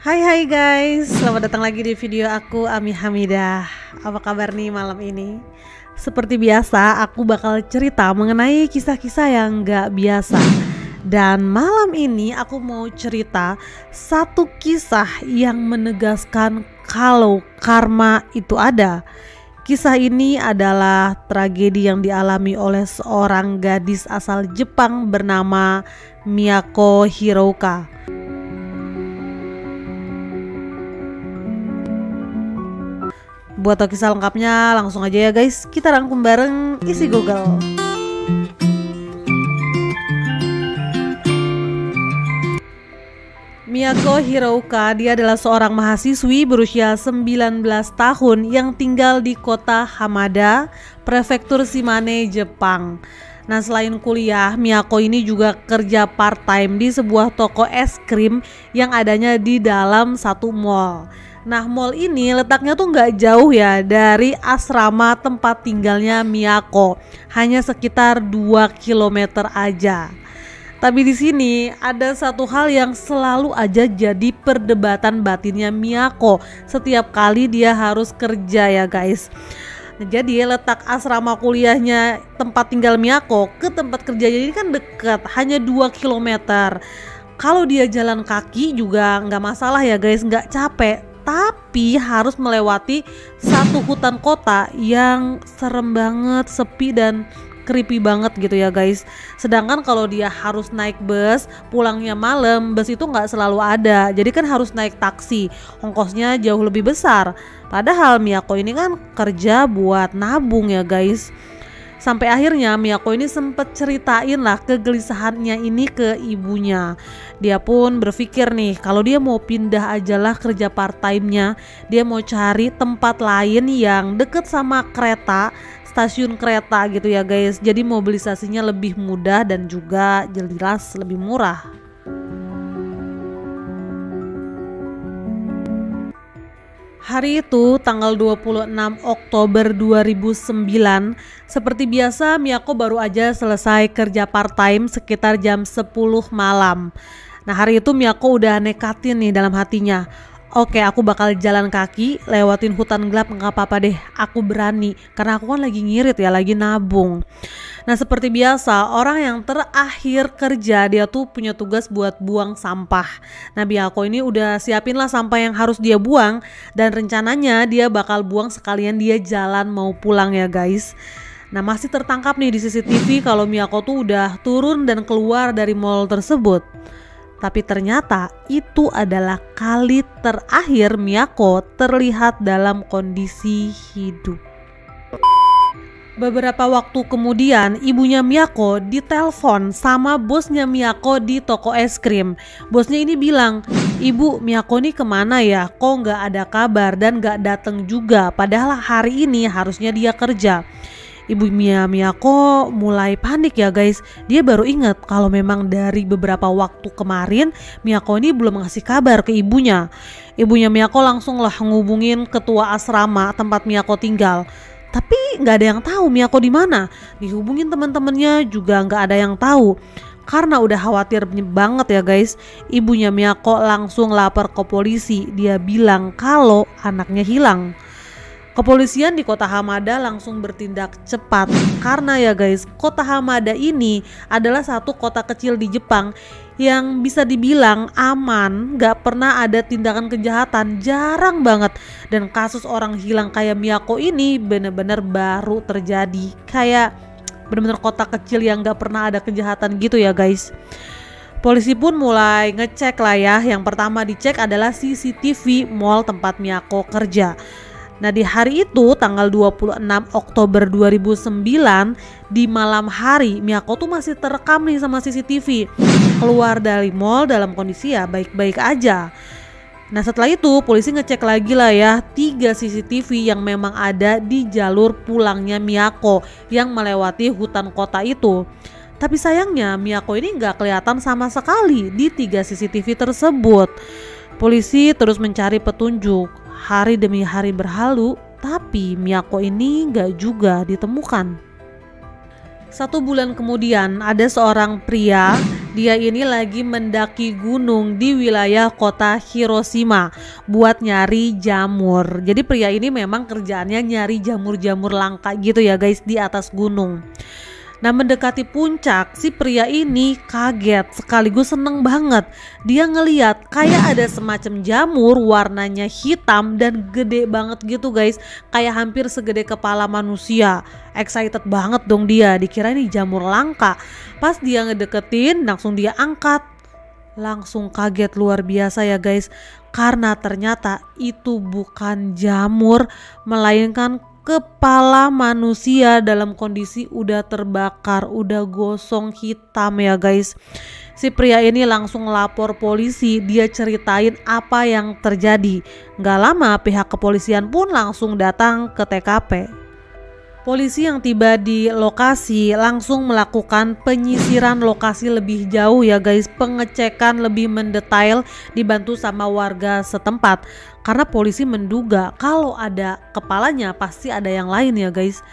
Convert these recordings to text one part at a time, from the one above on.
Hai guys, selamat datang lagi di video aku, Ami Hamidah. Apa kabar nih malam ini? Seperti biasa, aku bakal cerita mengenai kisah-kisah yang gak biasa. Dan malam ini aku mau cerita satu kisah yang menegaskan kalau karma itu ada. Kisah ini adalah tragedi yang dialami oleh seorang gadis asal Jepang bernama Miyako Hiroka. Buat tahu kisah lengkapnya langsung aja ya guys, kita rangkum bareng isi Google. Miyako Hiroka, dia adalah seorang mahasiswi berusia 19 tahun yang tinggal di kota Hamada, prefektur Shimane, Jepang. Nah, selain kuliah, Miyako ini juga kerja part-time di sebuah toko es krim yang adanya di dalam satu mall. Nah, mall ini letaknya tuh nggak jauh ya dari asrama tempat tinggalnya Miyako, hanya sekitar 2 km aja. Tapi di sini ada satu hal yang selalu aja jadi perdebatan batinnya Miyako setiap kali dia harus kerja ya guys. Nah, jadi letak asrama kuliahnya tempat tinggal Miyako ke tempat kerjanya ini kan dekat, hanya 2 km. Kalau dia jalan kaki juga nggak masalah ya guys, nggak capek. Tapi harus melewati satu hutan kota yang serem banget, sepi dan creepy banget gitu ya guys. Sedangkan kalau dia harus naik bus, pulangnya malam, bus itu nggak selalu ada. Jadi kan harus naik taksi, ongkosnya jauh lebih besar. Padahal Miyako ini kan kerja buat nabung ya guys. Sampai akhirnya Miyako ini sempet ceritain lah kegelisahannya ini ke ibunya. Dia pun berpikir nih, kalau dia mau pindah aja lah kerja part time-nya. Dia mau cari tempat lain yang deket sama kereta, stasiun kereta gitu ya guys. Jadi mobilisasinya lebih mudah dan juga jelas lebih murah. Hari itu tanggal 26 Oktober 2009, seperti biasa Miyako baru aja selesai kerja part time sekitar jam 10 malam. Nah, hari itu Miyako udah nekatin nih dalam hatinya. Oke, aku bakal jalan kaki lewatin hutan gelap, nggak apa-apa deh, aku berani karena aku kan lagi ngirit ya, lagi nabung. Nah, seperti biasa orang yang terakhir kerja dia tuh punya tugas buat buang sampah. Nah, Miyako ini udah siapin lah sampah yang harus dia buang dan rencananya dia bakal buang sekalian dia jalan mau pulang ya guys. Nah, masih tertangkap nih di CCTV kalau Miyako tuh udah turun dan keluar dari mall tersebut. Tapi ternyata itu adalah kali terakhir Miyako terlihat dalam kondisi hidup. Beberapa waktu kemudian ibunya Miyako ditelepon sama bosnya Miyako di toko es krim. Bosnya ini bilang, "Ibu, Miyako nih kemana ya? Kok nggak ada kabar dan nggak datang juga? Padahal hari ini harusnya dia kerja." Ibunya Miyako mulai panik ya guys. Dia baru ingat kalau memang dari beberapa waktu kemarin Miyako ini belum ngasih kabar ke ibunya. Ibunya Miyako langsung lah ngubungin ketua asrama tempat Miyako tinggal. Tapi nggak ada yang tahu Miyako di mana. Dihubungin teman-temannya juga nggak ada yang tahu. Karena udah khawatir banget ya guys, ibunya Miyako langsung lapor ke polisi. Dia bilang kalau anaknya hilang. Kepolisian di kota Hamada langsung bertindak cepat karena ya guys, kota Hamada ini adalah satu kota kecil di Jepang yang bisa dibilang aman, gak pernah ada tindakan kejahatan, jarang banget. Dan kasus orang hilang kayak Miyako ini bener-bener baru terjadi, kayak bener-bener kota kecil yang gak pernah ada kejahatan gitu ya guys. Polisi pun mulai ngecek lah ya. Yang pertama dicek adalah CCTV mall tempat Miyako kerja. Nah, di hari itu tanggal 26 Oktober 2009 di malam hari Miyako tuh masih terekam nih sama CCTV keluar dari mall dalam kondisi ya baik-baik aja. Nah, setelah itu polisi ngecek lagi lah ya 3 CCTV yang memang ada di jalur pulangnya Miyako yang melewati hutan kota itu. Tapi sayangnya Miyako ini nggak kelihatan sama sekali di 3 CCTV tersebut. Polisi terus mencari petunjuk. Hari demi hari berlalu, tapi Miyako ini nggak juga ditemukan. 1 bulan kemudian ada seorang pria Dia ini lagi mendaki gunung di wilayah kota Hiroshima buat nyari jamur. Jadi pria ini memang kerjaannya nyari jamur-jamur langka gitu ya guys di atas gunung. Nah, mendekati puncak, si pria ini kaget sekaligus seneng banget. Dia ngeliat kayak ada semacam jamur warnanya hitam dan gede banget gitu guys, kayak hampir segede kepala manusia. Excited banget dong dia, dikira ini jamur langka. Pas dia ngedeketin, langsung dia angkat. Langsung kaget luar biasa ya guys, karena ternyata itu bukan jamur, melainkan kepala manusia dalam kondisi udah terbakar, udah gosong hitam ya guys. Si pria ini langsung lapor polisi, dia ceritain apa yang terjadi. Gak lama pihak kepolisian pun langsung datang ke TKP. Polisi yang tiba di lokasi langsung melakukan penyisiran lokasi lebih jauh ya guys, pengecekan lebih mendetail dibantu sama warga setempat. Karena polisi menduga kalau ada kepalanya pasti ada yang lain ya guys.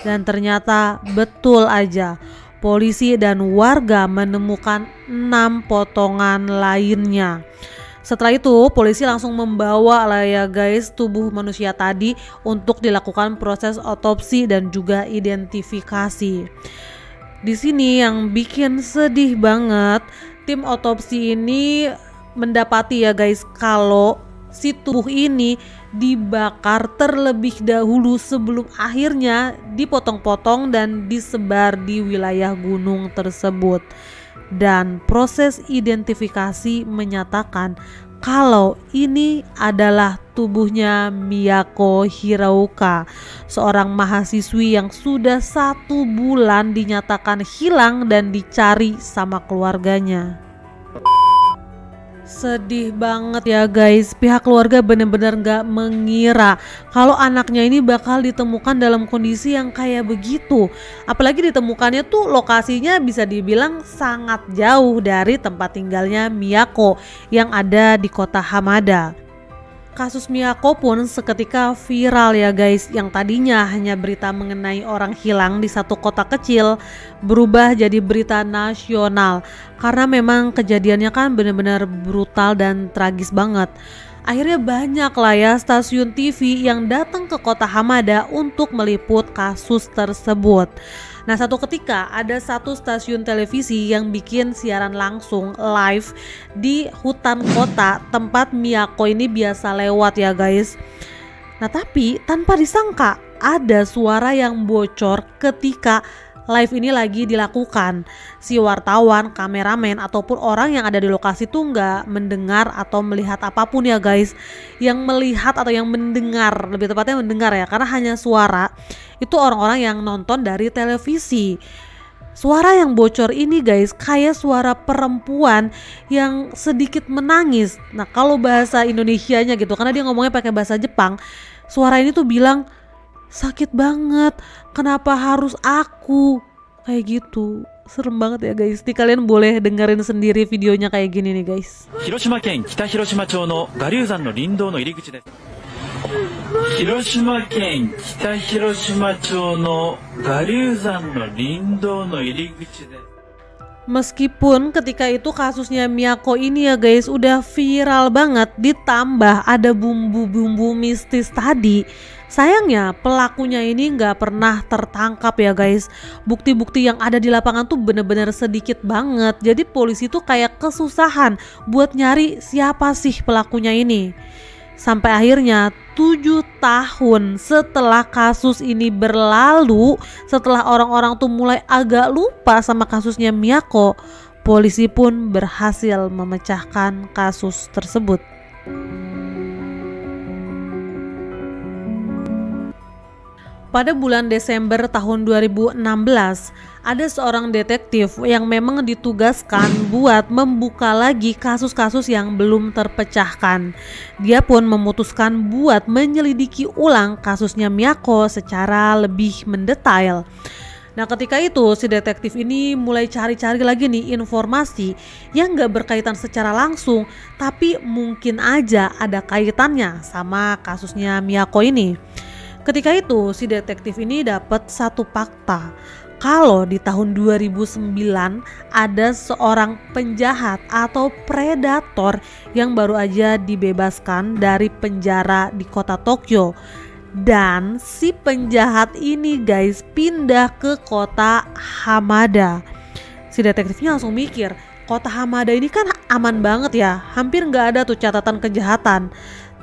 Dan ternyata betul aja, polisi dan warga menemukan 6 potongan lainnya. Setelah itu polisi langsung membawa lah ya guys tubuh manusia tadi untuk dilakukan proses otopsi dan juga identifikasi. Di sini yang bikin sedih banget, tim otopsi ini mendapati ya guys kalau si tubuh ini dibakar terlebih dahulu sebelum akhirnya dipotong-potong dan disebar di wilayah gunung tersebut. Dan proses identifikasi menyatakan kalau ini adalah tubuhnya Miyako Hiraoka, seorang mahasiswi yang sudah 1 bulan dinyatakan hilang dan dicari sama keluarganya. Sedih banget ya guys, pihak keluarga bener-bener gak mengira kalau anaknya ini bakal ditemukan dalam kondisi yang kayak begitu. Apalagi ditemukannya tuh lokasinya bisa dibilang sangat jauh dari tempat tinggalnya Miyako yang ada di kota Hamada. Kasus Miyako pun seketika viral ya guys, yang tadinya hanya berita mengenai orang hilang di satu kota kecil berubah jadi berita nasional karena memang kejadiannya kan benar-benar brutal dan tragis banget. Akhirnya banyak lah ya stasiun TV yang datang ke kota Hamada untuk meliput kasus tersebut. Nah, satu ketika ada satu stasiun televisi yang bikin siaran langsung live di hutan kota tempat Miyako ini biasa lewat ya guys. Nah, tapi tanpa disangka ada suara yang bocor ketika live ini lagi dilakukan. Si wartawan, kameramen ataupun orang yang ada di lokasi tuh nggak mendengar atau melihat apapun ya guys. Yang melihat atau yang mendengar, lebih tepatnya mendengar ya, karena hanya suara. Itu orang-orang yang nonton dari televisi. Suara yang bocor ini guys kayak suara perempuan yang sedikit menangis. Nah, kalau bahasa Indonesianya gitu, karena dia ngomongnya pakai bahasa Jepang, suara ini tuh bilang, sakit banget, kenapa harus aku? Kayak gitu. Serem banget ya guys. Nih kalian boleh dengerin sendiri videonya kayak gini nih guys. Hiroshima-ken Kita-Hiroshima-chou no Garyuzan no Rindou no iriguchi desu. Hiroshima-ken Kita-Hiroshima-chou no Garyuzan no Rindou no iriguchi desu. Meskipun ketika itu kasusnya Miyako ini ya guys udah viral banget, ditambah ada bumbu-bumbu mistis tadi, sayangnya pelakunya ini nggak pernah tertangkap ya guys. Bukti-bukti yang ada di lapangan tuh bener-bener sedikit banget. Jadi polisi tuh kayak kesusahan buat nyari siapa sih pelakunya ini. Sampai akhirnya 7 tahun setelah kasus ini berlalu, setelah orang-orang tuh mulai agak lupa sama kasusnya Miyako, polisi pun berhasil memecahkan kasus tersebut. Pada bulan Desember tahun 2016, ada seorang detektif yang memang ditugaskan buat membuka lagi kasus-kasus yang belum terpecahkan. Dia pun memutuskan buat menyelidiki ulang kasusnya Miyako secara lebih mendetail. Nah, ketika itu si detektif ini mulai cari-cari lagi nih informasi yang gak berkaitan secara langsung, tapi mungkin aja ada kaitannya sama kasusnya Miyako ini. Ketika itu si detektif ini dapat satu fakta kalau di tahun 2009 ada seorang penjahat atau predator yang baru aja dibebaskan dari penjara di kota Tokyo. Dan si penjahat ini guys pindah ke kota Hamada. Si detektifnya langsung mikir, kota Hamada ini kan aman banget ya, hampir nggak ada tuh catatan kejahatan.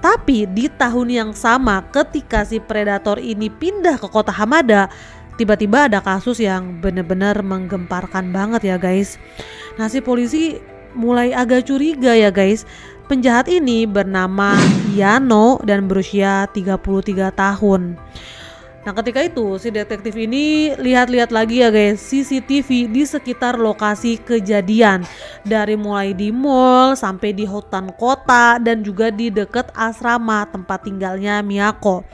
Tapi di tahun yang sama ketika si predator ini pindah ke kota Hamada, tiba-tiba ada kasus yang bener-bener menggemparkan banget ya guys. Nah si polisi mulai agak curiga ya guys. Penjahat ini bernama Yano dan berusia 33 tahun. Nah ketika itu si detektif ini lihat-lihat lagi ya guys CCTV di sekitar lokasi kejadian. Dari mulai di mall sampai di hutan kota dan juga di dekat asrama tempat tinggalnya Miyako.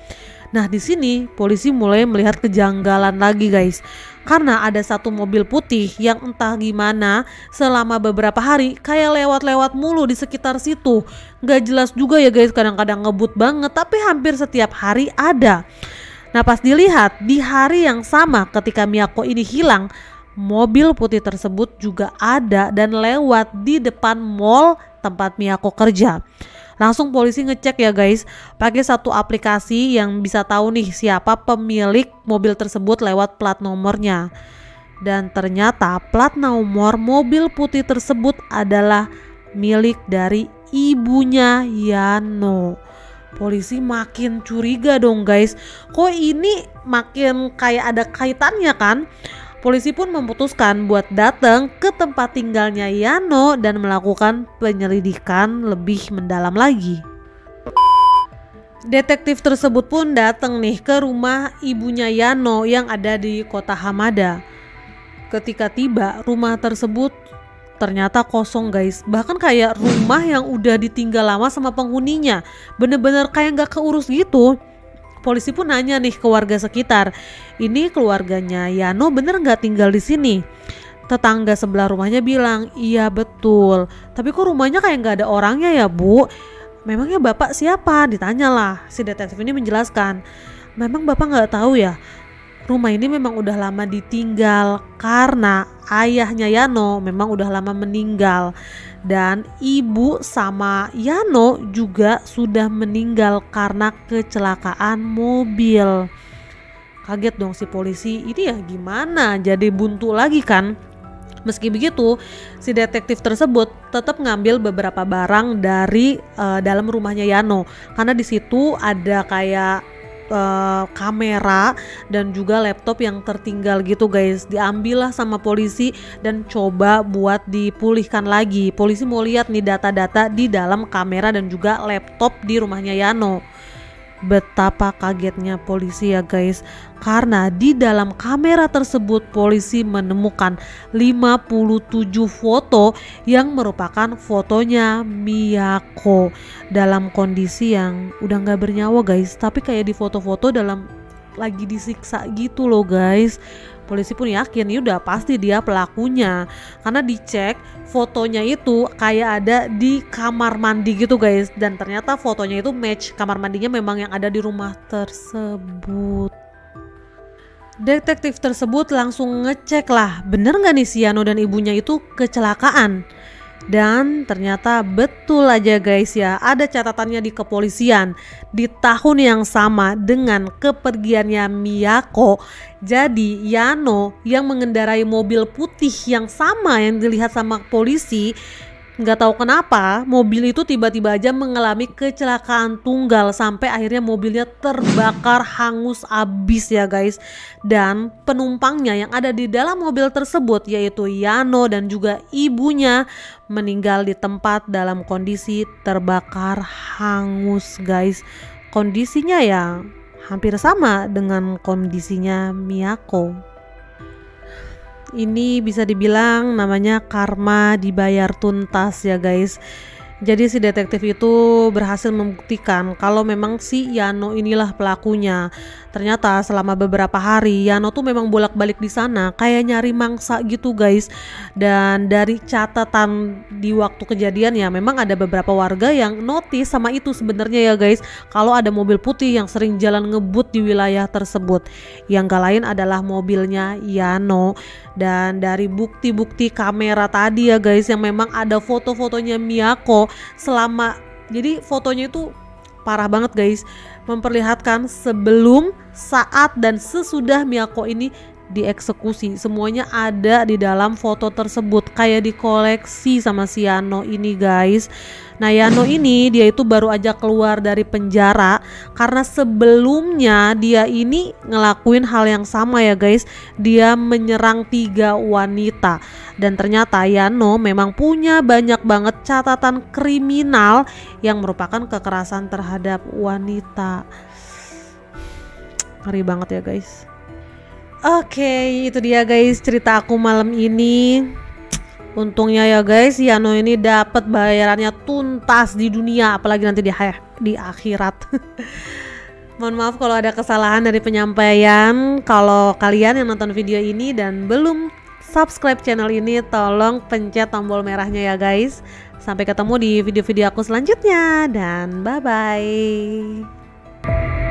Nah di sini polisi mulai melihat kejanggalan lagi guys, karena ada satu mobil putih yang entah gimana selama beberapa hari kayak lewat-lewat mulu di sekitar situ. Gak jelas juga ya guys, kadang-kadang ngebut banget tapi hampir setiap hari ada. Nah pas dilihat di hari yang sama ketika Miyako ini hilang, mobil putih tersebut juga ada dan lewat di depan mall tempat Miyako kerja. Langsung polisi ngecek ya guys, pakai satu aplikasi yang bisa tahu nih siapa pemilik mobil tersebut lewat plat nomornya. Dan ternyata plat nomor mobil putih tersebut adalah milik dari ibunya Yano. Polisi makin curiga dong guys, kok ini makin kayak ada kaitannya kan? Polisi pun memutuskan buat datang ke tempat tinggalnya Yano dan melakukan penyelidikan lebih mendalam lagi. Detektif tersebut pun datang nih ke rumah ibunya Yano yang ada di kota Hamada. Ketika tiba, rumah tersebut ternyata kosong guys. Bahkan kayak rumah yang udah ditinggal lama sama penghuninya. Bener-bener kayak gak keurus gitu. Polisi pun nanya nih ke warga sekitar, ini keluarganya Yano bener nggak tinggal di sini? Tetangga sebelah rumahnya bilang, iya betul. Tapi kok rumahnya kayak nggak ada orangnya ya bu? Memangnya bapak siapa? Ditanyalah. Si detektif ini menjelaskan, memang bapak nggak tahu ya. Rumah ini memang udah lama ditinggal karena ayahnya Yano memang udah lama meninggal. Dan ibu sama Yano juga sudah meninggal karena kecelakaan mobil. Kaget dong si polisi, ini ya gimana? Jadi buntu lagi kan? Meski begitu, si detektif tersebut tetap ngambil beberapa barang dari dalam rumahnya Yano. Karena di situ ada kayak kamera dan juga laptop yang tertinggal gitu guys, diambil lah sama polisi dan coba buat dipulihkan lagi. Polisi mau lihat nih data-data di dalam kamera dan juga laptop di rumahnya Yano. Betapa kagetnya polisi ya guys, karena di dalam kamera tersebut polisi menemukan 57 foto yang merupakan fotonya Miyako dalam kondisi yang udah gak bernyawa guys, tapi kayak di foto-foto dalam lagi disiksa gitu loh guys. Polisi pun yakin ini udah pasti dia pelakunya, karena dicek fotonya itu kayak ada di kamar mandi gitu guys, dan ternyata fotonya itu match kamar mandinya memang yang ada di rumah tersebut. Detektif tersebut langsung ngecek lah, bener gak nih si Yano dan ibunya itu kecelakaan? Dan ternyata betul aja guys ya, ada catatannya di kepolisian di tahun yang sama dengan kepergiannya Miyako. Jadi Yano yang mengendarai mobil putih yang sama yang dilihat sama polisi, nggak tahu kenapa mobil itu tiba-tiba aja mengalami kecelakaan tunggal sampai akhirnya mobilnya terbakar hangus abis ya guys. Dan penumpangnya yang ada di dalam mobil tersebut yaitu Yano dan juga ibunya meninggal di tempat dalam kondisi terbakar hangus guys. Kondisinya ya hampir sama dengan kondisinya Miyako. Ini bisa dibilang namanya karma dibayar tuntas ya guys. Jadi si detektif itu berhasil membuktikan kalau memang si Yano inilah pelakunya. Ternyata selama beberapa hari Yano tuh memang bolak-balik di sana kayak nyari mangsa gitu guys. Dan dari catatan di waktu kejadian ya memang ada beberapa warga yang notice sama itu sebenarnya ya guys, kalau ada mobil putih yang sering jalan ngebut di wilayah tersebut. Yang gak lain adalah mobilnya Yano. Dan dari bukti-bukti kamera tadi ya guys, yang memang ada foto-fotonya Miyako selama, jadi fotonya itu parah banget guys, memperlihatkan sebelum, saat, dan sesudah Miyako ini dieksekusi. Semuanya ada di dalam foto tersebut, kayak dikoleksi sama si Yano ini guys. Nah Yano ini dia itu baru aja keluar dari penjara karena sebelumnya dia ini ngelakuin hal yang sama ya guys. Dia menyerang 3 wanita. Dan ternyata Yano memang punya banyak banget catatan kriminal yang merupakan kekerasan terhadap wanita. Ngeri banget ya guys. Oke, itu dia guys cerita aku malam ini. Untungnya ya guys, Yano ini dapat bayarannya tuntas di dunia, apalagi nanti di akhirat. Mohon maaf kalau ada kesalahan dari penyampaian. Kalau kalian yang nonton video ini dan belum subscribe channel ini, tolong pencet tombol merahnya ya guys. Sampai ketemu di video-video aku selanjutnya dan bye-bye.